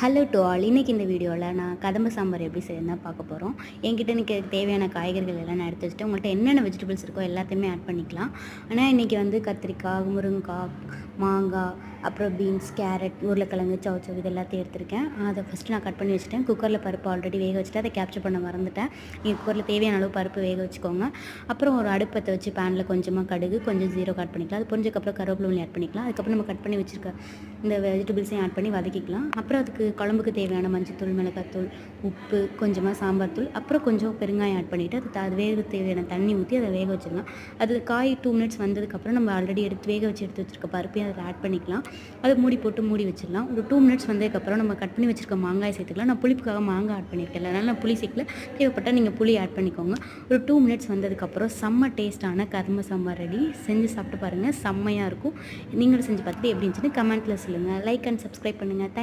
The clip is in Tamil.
Hello to all. இன்றைக்கி இந்த வீடியோவில் நான் கதம்ப சாம்பார் எப்படி செய்யணும் தான் பார்க்க போகிறோம். என்கிட்ட இன்றைக்கி தேவையான காய்கறிகள் எல்லாம் நான் எடுத்து வச்சுட்டு உங்கள்கிட்ட என்னென்ன வெஜிடபிள்ஸ் இருக்கோ எல்லாத்தையுமே ஆட் பண்ணிக்கலாம். ஆனால் இன்றைக்கி வந்து கத்திரிக்காய், முருங்கைக்காய், மாங்காய், அப்புறம் பீன்ஸ், கேரட், உருளைக்கிழங்கு, சௌச்சவ் இது எல்லாத்தையும் எடுத்திருக்கேன். அதை ஃபஸ்ட்டு நான் கட் பண்ணி வச்சுட்டேன். குக்கரில் பருப்பு ஆல்ரெடி வேக வச்சுட்டு அதை கேப்சர் பண்ண மறந்துட்டேன். நீங்கள் குக்கரில் தேவையான அளவு பருப்பு வேக வச்சுக்கோங்க. அப்புறம் ஒரு அடுப்பத்தை வச்சு பேனில் கொஞ்சமாக கடுகு, கொஞ்சம் ஜீரகம் ஆட் பண்ணிக்கலாம். அது பொரிஞ்சதுக்கப்புறம் கருவேப்பிலை ஆட் பண்ணிக்கலாம். அதுக்கப்புறம் நம்ம கட் பண்ணி வச்சுருக்க இந்த வெஜிடபிள்ஸையும் ஆட் பண்ணி வதக்கிக்கலாம். அப்புறம் அதுக்கு குழம்புக்கு தேவையான மஞ்சள்தூள், மிளகாத்தூள், உப்பு, கொஞ்சமாக சாம்பார் தூள், அப்புறம் கொஞ்சம் பெருங்காயம் ஆட் பண்ணிவிட்டு அது வேக தேவையான தண்ணி ஊற்றி அதை வேக வச்சிடலாம். அது காய் 2 மினிட்ஸ் வந்ததுக்கப்புறம் நம்ம ஆல்ரெடி வேக வச்சு எடுத்து வச்சுருக்க பருப்பையும் அதில் ஆட் பண்ணிக்கலாம். அதை மூடி போட்டு மூடி வச்சிடலாம். ஒரு 2 மினிட்ஸ் வந்ததுக்கப்புறம் நம்ம கட் பண்ணி வச்சுருக்க மாங்காய் சேர்த்துக்கலாம். நான் புளிப்புக்காக மாங்காய் ஆட் பண்ணியிருக்கேன், அதனால் நான் புளி சேர்க்கல. தேவைப்பட்டால் நீங்கள் புளி ஆட் பண்ணிக்கோங்க. ஒரு 2 மினிட்ஸ் வந்ததுக்கப்புறம் செம்ம டேஸ்ட்டான கதம்ப சாம்பார் ரெடி. செஞ்சு சாப்பிட்டு பாருங்கள், செம்மையாக இருக்கும். நீங்களும் செஞ்சு பார்த்துட்டு எப்படி இருந்துச்சுன்னு கமெண்ட்டில் சொல்லுங்கள். லைக் அண்ட் சப்ஸ்கிரைப் பண்ணுங்கள்.